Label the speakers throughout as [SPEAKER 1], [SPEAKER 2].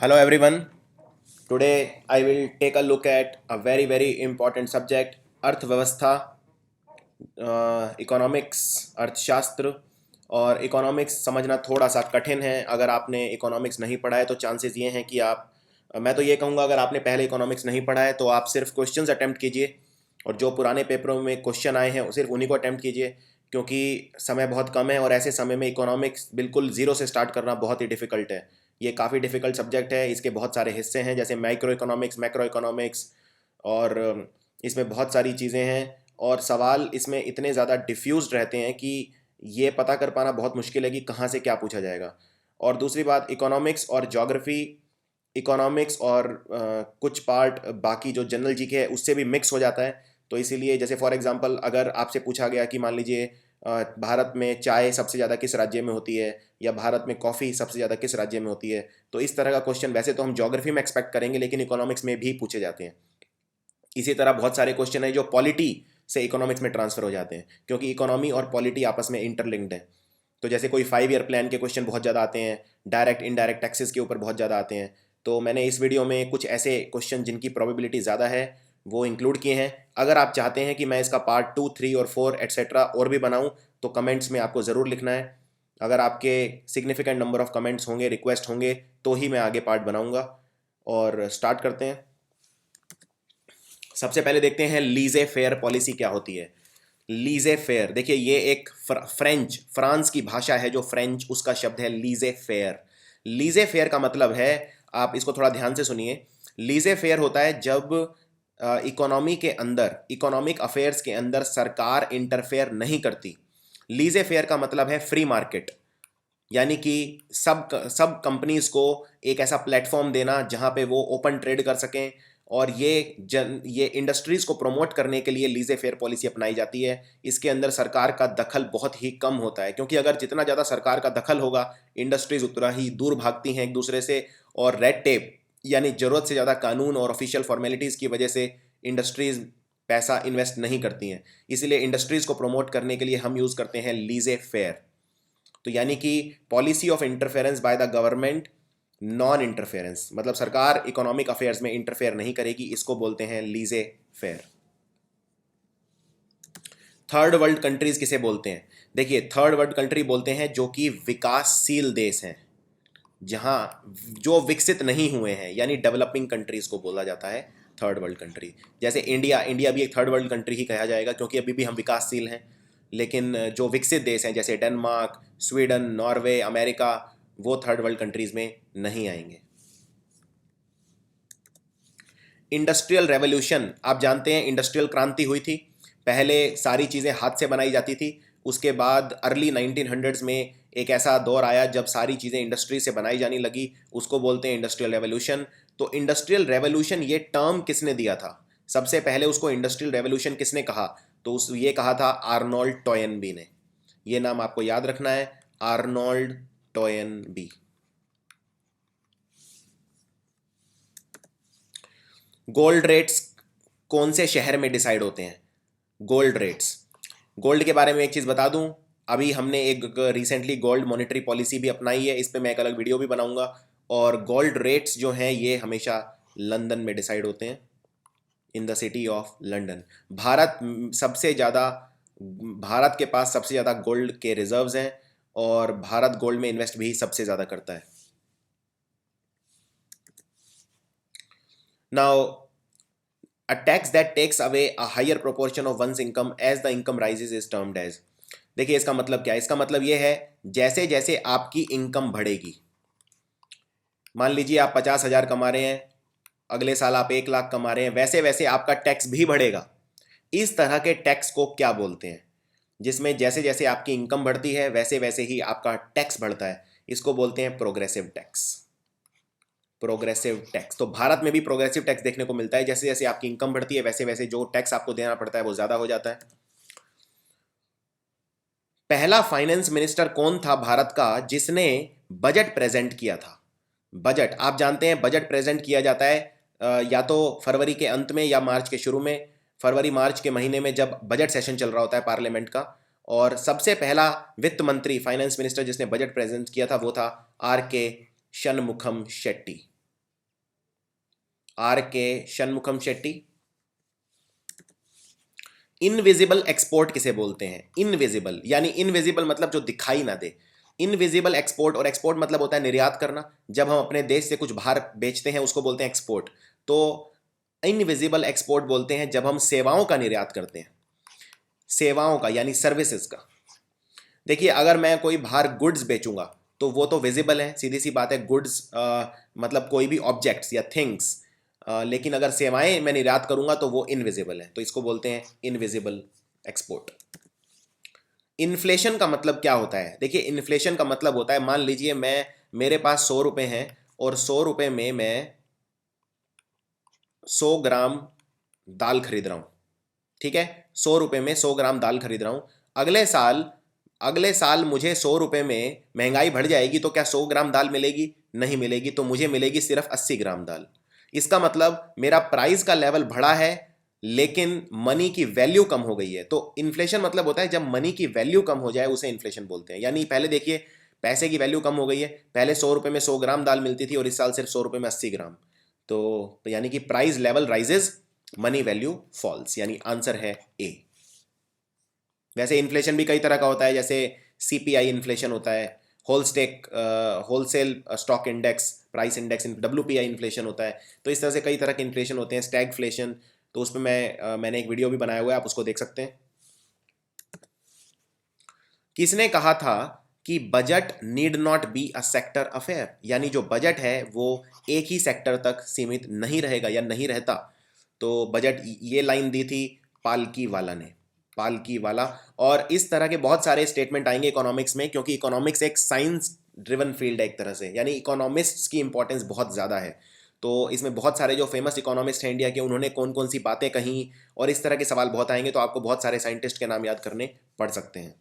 [SPEAKER 1] Hello everyone. Today I will take a look at a very important subject, अर्थव्यवस्था, economics, अर्थशास्त्र। और economics समझना थोड़ा सा कठिन है। अगर आपने इकोनॉमिक्स नहीं पढ़ा है तो चांसेस ये हैं कि आप, मैं तो ये कहूँगा, अगर आपने पहले इकोनॉमिक्स नहीं पढ़ा है तो आप सिर्फ क्वेश्चंस अटेम्प्ट कीजिए और जो पुराने पेपरों में क्वेश्चन आए हैं सिर्फ उन्हीं को अटेम्प्ट कीजिए, क्योंकि समय बहुत कम है और ऐसे समय में इकोनॉमिक्स बिल्कुल ज़ीरो से स्टार्ट करना बहुत ही डिफ़िकल्ट है। ये काफ़ी डिफ़िकल्ट सब्जेक्ट है। इसके बहुत सारे हिस्से हैं, जैसे माइक्रो इकोनॉमिक्स, मैक्रो इकोनॉमिक्स, और इसमें बहुत सारी चीज़ें हैं। और सवाल इसमें इतने ज़्यादा डिफ्यूज्ड रहते हैं कि ये पता कर पाना बहुत मुश्किल है कि कहाँ से क्या पूछा जाएगा। और दूसरी बात, इकोनॉमिक्स और ज्योग्राफी, इकोनॉमिक्स और कुछ पार्ट बाकी जो जनरल जीके है उससे भी मिक्स हो जाता है। तो इसीलिए जैसे फॉर एग्जांपल अगर आपसे पूछा गया कि मान लीजिए भारत में चाय सबसे ज़्यादा किस राज्य में होती है, या भारत में कॉफ़ी सबसे ज़्यादा किस राज्य में होती है, तो इस तरह का क्वेश्चन वैसे तो हम ज्योग्राफी में एक्सपेक्ट करेंगे, लेकिन इकोनॉमिक्स में भी पूछे जाते हैं। इसी तरह बहुत सारे क्वेश्चन हैं जो पॉलिटी से इकोनॉमिक्स में ट्रांसफर हो जाते हैं, क्योंकि इकोनॉमी और पॉलिटी आपस में इंटरलिंक्ड है। तो जैसे कोई 5 ईयर प्लान के क्वेश्चन बहुत ज़्यादा आते हैं, डायरेक्ट इनडायरेक्ट टैक्सेस के ऊपर बहुत ज़्यादा आते हैं। तो मैंने इस वीडियो में कुछ ऐसे क्वेश्चन जिनकी प्रोबेबिलिटी ज़्यादा है वो इंक्लूड किए हैं। अगर आप चाहते हैं कि मैं इसका पार्ट 2, 3 और 4 एट्सेट्रा और भी बनाऊं तो कमेंट्स में आपको ज़रूर लिखना है। अगर आपके सिग्निफिकेंट नंबर ऑफ कमेंट्स होंगे, रिक्वेस्ट होंगे, तो ही मैं आगे पार्ट बनाऊंगा। और स्टार्ट करते हैं। सबसे पहले देखते हैं लीजे फेयर पॉलिसी क्या होती है। लीजे फेयर, देखिए ये एक फ्रांस की भाषा है जो फ्रेंच, उसका शब्द है लीजे फेयर। लीजे फेयर का मतलब है, आप इसको थोड़ा ध्यान से सुनिए। लीजे फेयर होता है जब इकोनॉमी के अंदर, इकोनॉमिक अफेयर्स के अंदर सरकार इंटरफेयर नहीं करती। लीजे फेयर का मतलब है फ्री मार्केट, यानी कि सब सब कंपनीज को एक ऐसा प्लेटफॉर्म देना जहां पे वो ओपन ट्रेड कर सकें। और ये इंडस्ट्रीज को प्रमोट करने के लिए लीजे फेयर पॉलिसी अपनाई जाती है। इसके अंदर सरकार का दखल बहुत ही कम होता है, क्योंकि अगर जितना ज़्यादा सरकार का दखल होगा, इंडस्ट्रीज उतना ही दूर भागती हैं एक दूसरे से। और रेड टेप, यानी ज़रूरत से ज़्यादा कानून और ऑफिशियल फॉर्मेलिटीज़ की वजह से इंडस्ट्रीज पैसा इन्वेस्ट नहीं करती हैं। इसलिए इंडस्ट्रीज़ को प्रमोट करने के लिए हम यूज़ करते हैं लीजे फेयर। तो यानी कि policy of interference by the government, non interference, मतलब सरकार इकोनॉमिक अफेयर्स में इंटरफेयर नहीं करेगी, इसको बोलते हैं लीजे फेयर। थर्ड वर्ल्ड कंट्रीज किसे बोलते हैं? देखिए, थर्ड वर्ल्ड कंट्री बोलते हैं जो कि विकासशील देश हैं, जहां जो विकसित नहीं हुए हैं, यानी डेवलपिंग कंट्रीज को बोला जाता है थर्ड वर्ल्ड कंट्री। जैसे इंडिया, इंडिया भी एक थर्ड वर्ल्ड कंट्री ही कहा जाएगा, क्योंकि अभी भी हम विकासशील हैं। लेकिन जो विकसित देश हैं जैसे डेनमार्क, स्वीडन, नॉर्वे, अमेरिका, वो थर्ड वर्ल्ड कंट्रीज में नहीं आएंगे। इंडस्ट्रियल रेवोल्यूशन, आप जानते हैं इंडस्ट्रियल क्रांति हुई थी। पहले सारी चीज़ें हाथ से बनाई जाती थी, उसके बाद अर्ली 1900s में एक ऐसा दौर आया जब सारी चीज़ें इंडस्ट्री से बनाई जाने लगी, उसको बोलते हैं इंडस्ट्रियल रेवोल्यूशन। तो इंडस्ट्रियल रेवोल्यूशन ये टर्म किसने दिया था? सबसे पहले उसको इंडस्ट्रियल रेवोल्यूशन किसने कहा? तो उस ये कहा था आर्नोल्ड टॉयनबी ने। ये नाम आपको याद रखना है, आर्नोल्ड टॉयनबी। गोल्ड रेट्स कौन से शहर में डिसाइड होते हैं? गोल्ड रेट्स, गोल्ड के बारे में एक चीज़ बता दूं, अभी हमने एक रिसेंटली गोल्ड मॉनेटरी पॉलिसी भी अपनाई है, इस पे मैं एक अलग वीडियो भी बनाऊंगा। और गोल्ड रेट्स जो हैं ये हमेशा लंदन में डिसाइड होते हैं, in the city of London. Bharat सबसे ज़्यादा, भारत के पास सबसे ज़्यादा गोल्ड के रिजर्व्स हैं, और भारत गोल्ड में इन्वेस्ट भी सबसे ज़्यादा करता है। Now, a tax that takes away a higher proportion of one's income as the income rises is termed as। देखिए इसका मतलब क्या है? इसका मतलब ये है, जैसे जैसे आपकी इनकम बढ़ेगी, मान लीजिए आप 50,000 कमा रहे हैं, अगले साल आप 1 लाख कमा रहे हैं, वैसे वैसे आपका टैक्स भी बढ़ेगा। इस तरह के टैक्स को क्या बोलते हैं? जिसमें जैसे जैसे आपकी इनकम बढ़ती है वैसे वैसे ही आपका टैक्स बढ़ता है, इसको बोलते हैं प्रोग्रेसिव टैक्स। प्रोग्रेसिव टैक्स, तो भारत में भी प्रोग्रेसिव टैक्स देखने को मिलता है, जैसे जैसे आपकी इनकम बढ़ती है वैसे वैसे जो टैक्स आपको देना पड़ता है वो ज्यादा हो जाता है। पहला फाइनेंस मिनिस्टर कौन था भारत का जिसने बजट प्रेजेंट किया था? बजट, आप जानते हैं बजट प्रेजेंट किया जाता है या तो फरवरी के अंत में या मार्च के शुरू में। फरवरी मार्च के महीने में जब बजट सेशन चल रहा होता है पार्लियामेंट का। और सबसे पहला वित्त मंत्री, फाइनेंस मिनिस्टर जिसने बजट प्रेजेंट किया था वो था आर के शनमुखम शेट्टी। आर के शनमुखम शेट्टी। इनविजिबल एक्सपोर्ट किसे बोलते हैं? इनविजिबल यानी इनविजिबल मतलब जो दिखाई ना दे। इनविजिबल एक्सपोर्ट, और एक्सपोर्ट मतलब होता है निर्यात करना। जब हम अपने देश से कुछ बाहर बेचते हैं उसको बोलते हैं एक्सपोर्ट। तो इनविजिबल एक्सपोर्ट बोलते हैं जब हम सेवाओं का निर्यात करते हैं, सेवाओं का यानी सर्विसेज का। देखिए अगर मैं कोई बाहर गुड्स बेचूंगा तो वो तो विजिबल है, सीधी सी बात है, गुड्स मतलब कोई भी ऑब्जेक्ट्स या थिंग्स। लेकिन अगर सेवाएं मैं निर्यात करूंगा तो वो इनविजिबल है, तो इसको बोलते हैं इनविजिबल एक्सपोर्ट। इन्फ्लेशन का मतलब क्या होता है? देखिए इन्फ्लेशन का मतलब होता है, मान लीजिए मैं, मेरे पास 100 रुपये हैं और 100 रुपये में मैं 100 ग्राम दाल खरीद रहा हूँ। ठीक है, 100 रुपये में 100 ग्राम दाल खरीद रहा हूँ। अगले साल मुझे 100 रुपये में महंगाई बढ़ जाएगी तो क्या 100 ग्राम दाल मिलेगी? नहीं मिलेगी, तो मुझे मिलेगी सिर्फ 80 ग्राम दाल। इसका मतलब मेरा प्राइस का लेवल बढ़ा है लेकिन मनी की वैल्यू कम हो गई है। तो इन्फ्लेशन मतलब होता है जब मनी की वैल्यू कम हो जाए उसे इन्फ्लेशन बोलते हैं। यानी पहले देखिए पैसे की वैल्यू कम हो गई है, पहले 100 रुपये में 100 ग्राम दाल मिलती थी और इस साल सिर्फ 100 रुपये में 80 ग्राम। तो यानी कि price level rises, money value falls, यानी आंसर है ए। वैसे इन्फ्लेशन भी कई तरह का होता है, जैसे सीपीआई इन्फ्लेशन होता है, wholesale stock index price index, WPI inflation होता है। तो इस तरह से कई तरह के इन्फ्लेशन होते हैं, स्टैगफ्लेशन। तो उस पर मैंने एक वीडियो भी बनाया हुआ है, आप उसको देख सकते हैं। किसने कहा था कि budget need not be a sector affair? यानी जो बजट है वो एक ही सेक्टर तक सीमित नहीं रहेगा या नहीं रहता। तो बजट, ये लाइन दी थी पालकी वाला ने, पालकी वाला। और इस तरह के बहुत सारे स्टेटमेंट आएंगे इकोनॉमिक्स में, क्योंकि इकोनॉमिक्स एक साइंस ड्रिवन फील्ड है एक तरह से, यानी इकोनॉमिस्ट्स की इंपॉर्टेंस बहुत ज़्यादा है। तो इसमें बहुत सारे जो फेमस इकोनॉमिस्ट हैं इंडिया के, उन्होंने कौन कौन सी बातें कहीं, और इस तरह के सवाल बहुत आएंगे, तो आपको बहुत सारे साइंटिस्ट के नाम याद करने पड़ सकते हैं।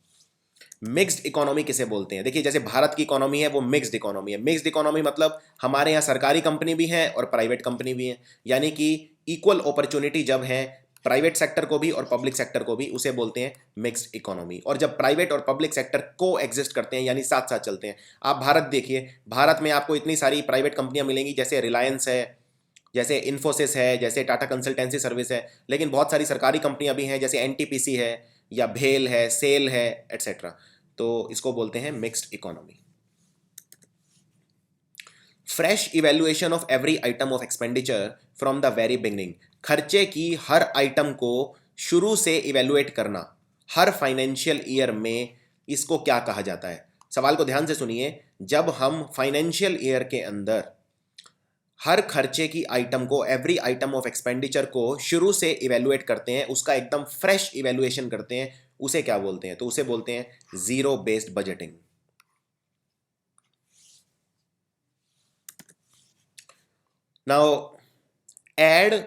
[SPEAKER 1] मिक्स्ड इकोनॉमी किसे बोलते हैं? देखिए जैसे भारत की इकोनॉमी है वो मिक्स्ड इकोनॉमी है। मिक्स्ड इकोनॉमी मतलब हमारे यहाँ सरकारी कंपनी भी है और प्राइवेट कंपनी भी है, यानी कि इक्वल अपॉर्चुनिटी जब है प्राइवेट सेक्टर को भी और पब्लिक सेक्टर को भी, उसे बोलते हैं मिक्स्ड इकोनॉमी। और जब प्राइवेट और पब्लिक सेक्टर को एग्जिस्ट करते हैं यानी साथ साथ चलते हैं। आप भारत देखिए, भारत में आपको इतनी सारी प्राइवेट कंपनियां मिलेंगी, जैसे रिलायंस है, जैसे इन्फोसिस है, जैसे टाटा कंसल्टेंसी सर्विस है। लेकिन बहुत सारी सरकारी कंपनियां भी हैं, जैसे एनटीपीसी है या भेल है, सेल है, एट्सेट्रा। तो इसको बोलते हैं mixed economy. Fresh evaluation of every item of expenditure from the very beginning. खर्चे की हर आइटम को शुरू से इवेल्युएट करना हर फाइनेंशियल ईयर में, इसको क्या कहा जाता है? सवाल को ध्यान से सुनिए। जब हम फाइनेंशियल ईयर के अंदर हर खर्चे की आइटम को, एवरी आइटम ऑफ एक्सपेंडिचर को शुरू से इवेल्युएट करते हैं, उसका एकदम फ्रेश इवेल्युएशन करते हैं, उसे क्या बोलते हैं? तो उसे बोलते हैं zero based budgeting. Now ad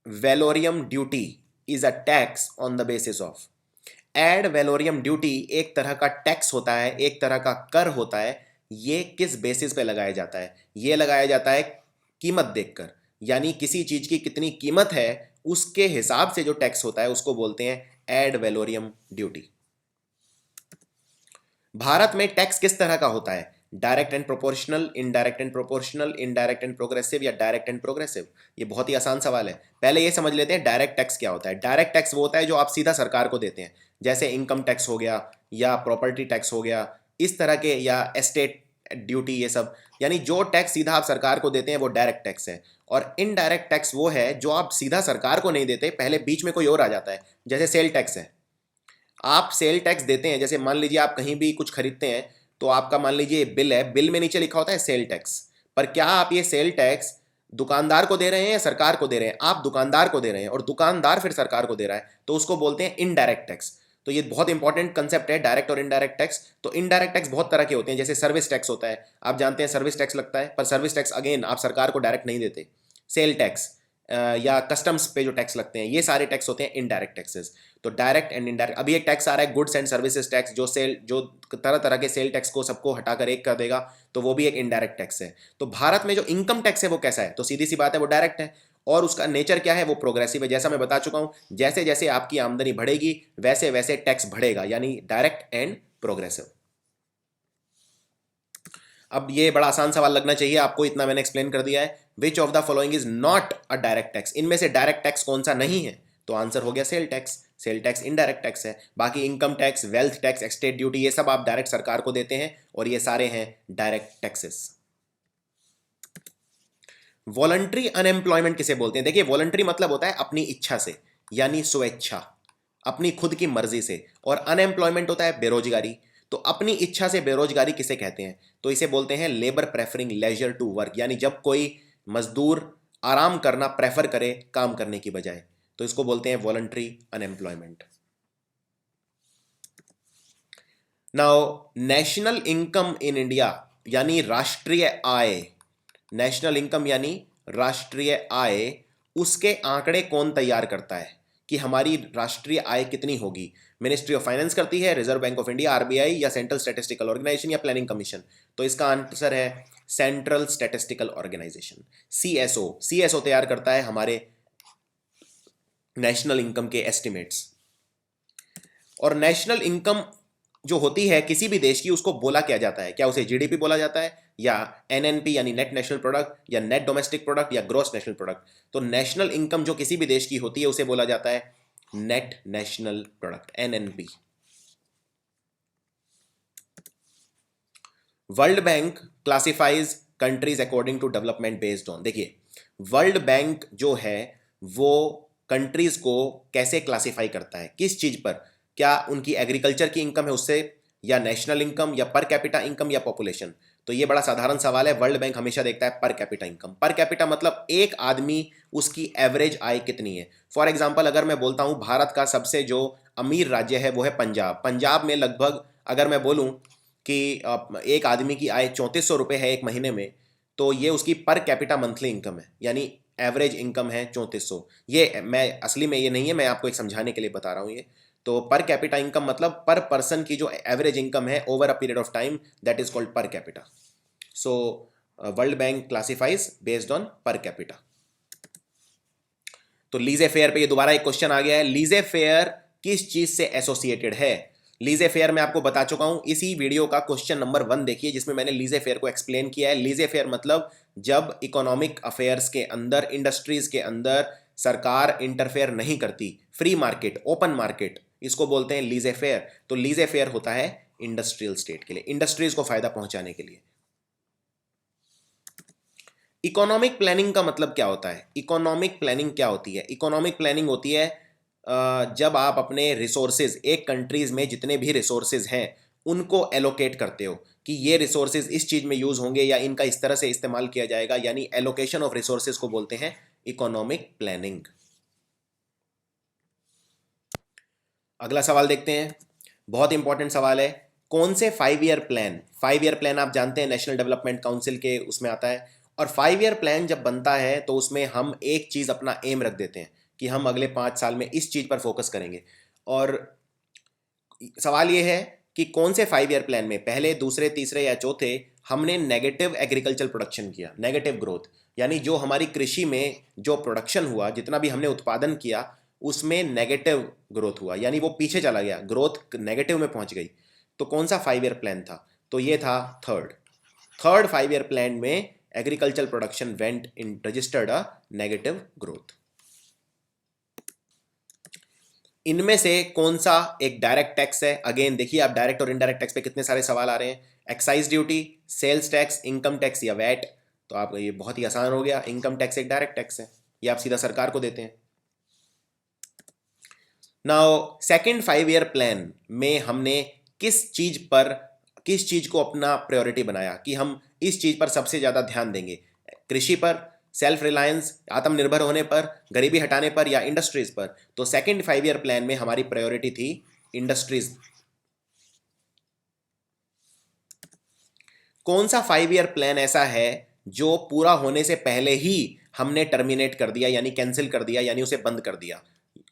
[SPEAKER 1] valorem duty is a tax on the basis of. Ad valorem duty एक तरह का टैक्स होता है, एक तरह का कर होता है। ये किस बेसिस पे लगाया जाता है? ये लगाया जाता है कीमत देखकर, यानी किसी चीज की कितनी कीमत है उसके हिसाब से जो टैक्स होता है उसको बोलते हैं एड वैलोरियम ड्यूटी। भारत में टैक्स किस तरह का होता है? Direct and proportional, indirect and proportional, indirect and progressive या डायरेक्ट एंड प्रोग्रेसिव? ये बहुत ही आसान सवाल है। पहले ये समझ लेते हैं डायरेक्ट टैक्स क्या होता है। डायरेक्ट टैक्स वो होता है जो आप सीधा सरकार को देते हैं, जैसे इनकम टैक्स हो गया या प्रॉपर्टी टैक्स हो गया, इस तरह के, या एस्टेट ड्यूटी, ये सब। यानी जो टैक्स सीधा आप सरकार को देते हैं वो डायरेक्ट टैक्स है। और इनडायरेक्ट टैक्स वो है जो आप सीधा सरकार को नहीं देते, पहले बीच में कोई और आ जाता है, जैसे सेल टैक्स है। आप सेल टैक्स देते हैं, जैसे मान लीजिए आप कहीं भी कुछ खरीदते हैं तो आपका मान लीजिए बिल है, बिल में नीचे लिखा होता है सेल टैक्स। पर क्या आप ये सेल टैक्स दुकानदार को दे रहे हैं या सरकार को दे रहे हैं? आप दुकानदार को दे रहे हैं और दुकानदार फिर सरकार को दे रहा है, तो उसको बोलते हैं इनडायरेक्ट टैक्स। तो ये बहुत इंपॉर्टेंट कंसेप्ट है, डायरेक्ट और इनडायरेक्ट टैक्स। तो इनडायरेक्ट टैक्स बहुत तरह के होते हैं, जैसे सर्विस टैक्स होता है, आप जानते हैं सर्विस टैक्स लगता है, पर सर्विस टैक्स अगेन आप सरकार को डायरेक्ट नहीं देते। सेल टैक्स या कस्टम्स पे जो टैक्स लगते हैं, ये सारे टैक्स होते हैं इनडायरेक्ट टैक्सेस। तो डायरेक्ट एंड इनडायरेक्ट। अभी एक टैक्स आ रहा है गुड्स एंड सर्विसेज टैक्स, जो तरह तरह के सेल टैक्स को सबको हटाकर एक कर देगा, तो वो भी एक इनडायरेक्ट टैक्स है। तो भारत में जो इनकम टैक्स है वो कैसा है? तो सीधी सी बात है, वो डायरेक्ट है। और उसका नेचर क्या है? वो प्रोग्रेसिव है। जैसा मैं बता चुका हूं, जैसे जैसे आपकी आमदनी बढ़ेगी वैसे वैसे टैक्स बढ़ेगा, यानी डायरेक्ट एंड प्रोग्रेसिव। अब ये बड़ा आसान सवाल लगना चाहिए आपको, इतना मैंने एक्सप्लेन कर दिया है। Which of the following is not a direct tax, इनमें से डायरेक्ट टैक्स कौन सा नहीं है? तो आंसर हो गया sale tax. Sale tax indirect tax है। बाकी income tax, wealth tax, estate duty, ये सब आप डायरेक्ट सरकार को देते हैं और ये सारे हैं डायरेक्ट टैक्सेस। वॉलंटरी अनएम्प्लॉयमेंट किसे बोलते हैं? देखिए वॉलंटरी मतलब होता है अपनी इच्छा से, यानी स्वेच्छा, अपनी खुद की मर्जी से, और अनएम्प्लॉयमेंट होता है बेरोजगारी। तो अपनी इच्छा से बेरोजगारी किसे कहते हैं? तो इसे बोलते हैं labour preferring leisure to work, यानी जब कोई मजदूर आराम करना प्रेफर करे काम करने की बजाय, तो इसको बोलते हैं voluntary unemployment. Now national income in India, यानी राष्ट्रीय आय, नेशनल इनकम यानी राष्ट्रीय आय, उसके आंकड़े कौन तैयार करता है कि हमारी राष्ट्रीय आय कितनी होगी? मिनिस्ट्री ऑफ फाइनेंस करती है, Reserve Bank of India RBI, या सेंट्रल स्टैटिस्टिकल ऑर्गेनाइजेशन, या प्लानिंग कमीशन? तो इसका आंसर है Central Statistical Organisation, CSO. CSO तैयार करता है हमारे नेशनल इनकम के एस्टिमेट्स। और नेशनल इनकम जो होती है किसी भी देश की, उसको बोला क्या जाता है? क्या उसे जीडीपी बोला जाता है, या एनएनपी यानी नेट नेशनल प्रोडक्ट, या नेट डोमेस्टिक प्रोडक्ट, या ग्रॉस नेशनल प्रोडक्ट? तो नेशनल इनकम जो किसी भी देश की होती है उसे बोला जाता है net national product, NNP. World Bank classifies countries according to development based on, देखिए वर्ल्ड बैंक जो है वो कंट्रीज को कैसे क्लासिफाई करता है, किस चीज पर? क्या उनकी एग्रीकल्चर की इनकम है उससे, या नेशनल इनकम, या पर कैपिटा इनकम, या पॉपुलेशन? तो ये बड़ा साधारण सवाल है। वर्ल्ड बैंक हमेशा देखता है per capita income. Per capita मतलब एक आदमी, उसकी एवरेज आय कितनी है। फॉर एग्जांपल अगर मैं बोलता हूं भारत का सबसे जो अमीर राज्य है वो है पंजाब, पंजाब में लगभग अगर मैं बोलूं कि एक आदमी की आय 3400 रुपये है एक महीने में, तो ये उसकी पर कैपिटा मंथली इनकम है, यानी एवरेज इनकम है 3400। ये मैं असली में ये नहीं है, मैं आपको एक समझाने के लिए बता रहा हूँ ये। तो पर कैपिटा इनकम मतलब पर पर्सन की जो एवरेज इनकम है over a period of time, that is called per capita. So world Bank classifies based on per capita. तो लीजे फेयर पे ये दोबारा एक क्वेश्चन आ गया है, लीजे फेयर किस चीज से एसोसिएटेड है? लीजे फेयर मैं आपको बता चुका हूं, इसी वीडियो का क्वेश्चन नंबर 1 देखिए जिसमें मैंने लीजे फेयर को एक्सप्लेन किया है। लीजे फेयर मतलब जब इकोनॉमिक अफेयर्स के अंदर, इंडस्ट्रीज के अंदर सरकार इंटरफेयर नहीं करती, फ्री मार्केट, ओपन मार्केट, इसको बोलते हैं लीजे फेयर। तो लीजे फेयर होता है इंडस्ट्रियल स्टेट के लिए, इंडस्ट्रीज को फायदा पहुंचाने के लिए। इकोनॉमिक प्लानिंग का मतलब क्या होता है? इकोनॉमिक प्लानिंग क्या होती है? इकोनॉमिक प्लानिंग होती है जब आप अपने रिसोर्सेज, एक कंट्रीज में जितने भी रिसोर्सेज हैं उनको एलोकेट करते हो कि ये रिसोर्सेज इस चीज में यूज होंगे या इनका इस तरह से इस्तेमाल किया जाएगा, यानी एलोकेशन ऑफ रिसोर्सेज को बोलते हैं इकोनॉमिक प्लानिंग। अगला सवाल देखते हैं, बहुत इंपॉर्टेंट सवाल है। कौन से 5 ईयर प्लान, 5 ईयर प्लान आप जानते हैं नेशनल डेवलपमेंट काउंसिल के उसमें आता है, और 5 ईयर प्लान जब बनता है तो उसमें हम एक चीज अपना एम रख देते हैं कि हम अगले 5 साल में इस चीज पर फोकस करेंगे। और सवाल यह है कि कौन से 5 ईयर प्लान में पहले, दूसरे, तीसरे या चौथे हमने नेगेटिव एग्रीकल्चर प्रोडक्शन किया, नेगेटिव ग्रोथ, यानी जो हमारी कृषि में जो प्रोडक्शन हुआ, जितना भी हमने उत्पादन किया उसमें नेगेटिव ग्रोथ हुआ, यानी वो पीछे चला गया, ग्रोथ नेगेटिव में पहुंच गई। तो कौन सा 5 ईयर प्लान था? तो ये था थर्ड 5 ईयर प्लान में agriculture production went in registered a negative growth. इनमें से कौन सा एक डायरेक्ट टैक्स है? अगेन देखिए आप डायरेक्ट और इनडायरेक्ट टैक्स पे कितने सारे सवाल आ रहे हैं। Excise duty, sales tax, income tax या वैट? तो आप ये बहुत ही आसान हो गया, इनकम टैक्स एक डायरेक्ट टैक्स है, ये आप सीधा सरकार को देते हैं। नाउ सेकंड 5 ईयर प्लान में हमने किस चीज को अपना प्रायोरिटी बनाया कि हम इस चीज पर सबसे ज्यादा ध्यान देंगे? कृषि पर, सेल्फ रिलायंस, आत्मनिर्भर होने पर, गरीबी हटाने पर, या इंडस्ट्रीज पर? तो सेकंड 5 ईयर प्लान में हमारी प्रायोरिटी थी इंडस्ट्रीज। कौन सा 5 ईयर प्लान ऐसा है जो पूरा होने से पहले ही हमने टर्मिनेट कर दिया, यानी कैंसिल कर दिया, यानी उसे बंद कर दिया?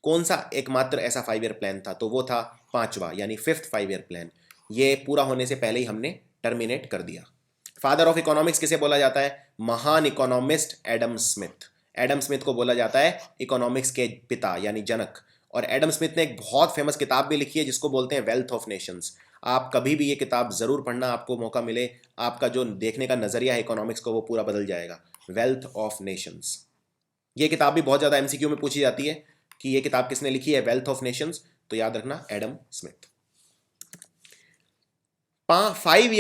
[SPEAKER 1] कौन सा एकमात्र ऐसा 5 ईयर प्लान था? तो वो था पांचवा, यानी फिफ्थ 5 ईयर प्लान। ये पूरा होने से पहले ही हमने टर्मिनेट कर दिया। फादर ऑफ इकोनॉमिक्स किसे बोला जाता है? महान economist Adam Smith. Adam Smith को बोला जाता है इकोनॉमिक्स के पिता यानी जनक। और एडम स्मिथ ने एक बहुत फेमस किताब भी लिखी है जिसको बोलते हैं वेल्थ ऑफ नेशंस। आप कभी भी ये किताब ज़रूर पढ़ना, आपको मौका मिले, आपका जो देखने का नज़रिया है इकोनॉमिक्स को वो पूरा बदल जाएगा। वेल्थ ऑफ नेशंस, ये किताब भी बहुत ज़्यादा एमसीक्यू में पूछी जाती है कि ये किताब किसने लिखी है, वेल्थ ऑफ नेशंस, तो याद रखना एडम स्मिथ। 5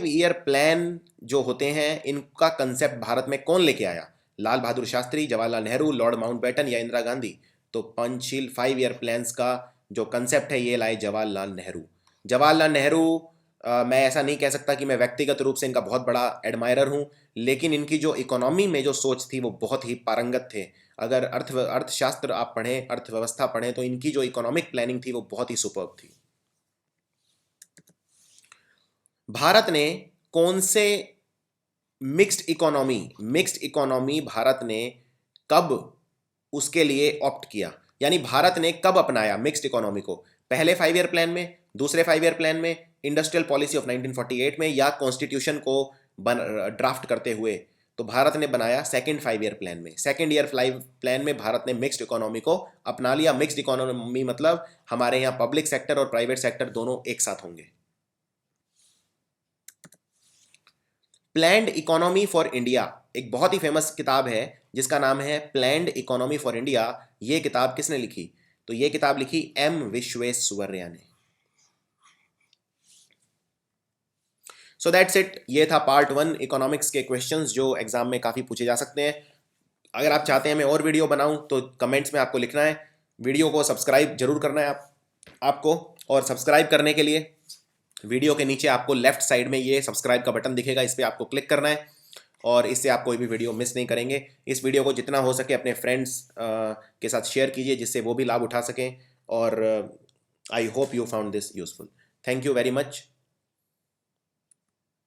[SPEAKER 1] ईयर प्लान जो होते हैं इनका कंसेप्ट भारत में कौन लेके आया? लाल बहादुर शास्त्री, जवाहरलाल नेहरू, लॉर्ड माउंटबेटन या इंदिरा गांधी? तो पंचशील 5 ईयर प्लान्स का जो कंसेप्ट है ये लाए जवाहरलाल नेहरू। जवाहरलाल नेहरू, मैं ऐसा नहीं कह सकता कि मैं व्यक्तिगत रूप से इनका बहुत बड़ा एडमायरर हूं, लेकिन इनकी जो इकोनॉमी में जो सोच थी वो बहुत ही पारंगत थे। अगर अर्थशास्त्र आप पढ़ें, अर्थव्यवस्था पढ़ें, तो इनकी जो इकोनॉमिक प्लानिंग थी वो बहुत ही सुपर्ब थी। भारत ने कौन से मिक्स्ड इकोनॉमी भारत ने कब उसके लिए ऑप्ट किया, यानी भारत ने कब अपनाया मिक्स्ड इकोनॉमी को? पहले 5 ईयर प्लान में, दूसरे 5 ईयर प्लान में, इंडस्ट्रियल पॉलिसी ऑफ 1948 में, या कॉन्स्टिट्यूशन को ड्राफ्ट करते हुए? तो भारत ने बनाया सेकंड 5 ईयर प्लान में। सेकंड ईयर प्लान में भारत ने मिक्स्ड इकोनॉमी को अपना लिया। मिक्स्ड इकोनॉमी मतलब हमारे यहाँ पब्लिक सेक्टर और प्राइवेट सेक्टर दोनों एक साथ होंगे। प्लैंड इकोनॉमी फॉर इंडिया एक बहुत ही फेमस किताब है जिसका नाम है प्लैंड इकोनॉमी फॉर इंडिया। ये किताब किसने लिखी? तो ये किताब लिखी एम विश्वेश्वरैया ने। So that's it. ये था पार्ट 1 इकोनॉमिक्स के क्वेश्चंस जो एग्जाम में काफ़ी पूछे जा सकते हैं। अगर आप चाहते हैं मैं और वीडियो बनाऊं तो कमेंट्स में आपको लिखना है। वीडियो को सब्सक्राइब जरूर करना है आपको, और सब्सक्राइब करने के लिए वीडियो के नीचे आपको लेफ्ट साइड में ये सब्सक्राइब का बटन दिखेगा, इस पर आपको क्लिक करना है और इससे आप कोई भी वीडियो मिस नहीं करेंगे। इस वीडियो को जितना हो सके अपने फ्रेंड्स के साथ शेयर कीजिए जिससे वो भी लाभ उठा सकें। और I hope you found this useful. Thank you very much.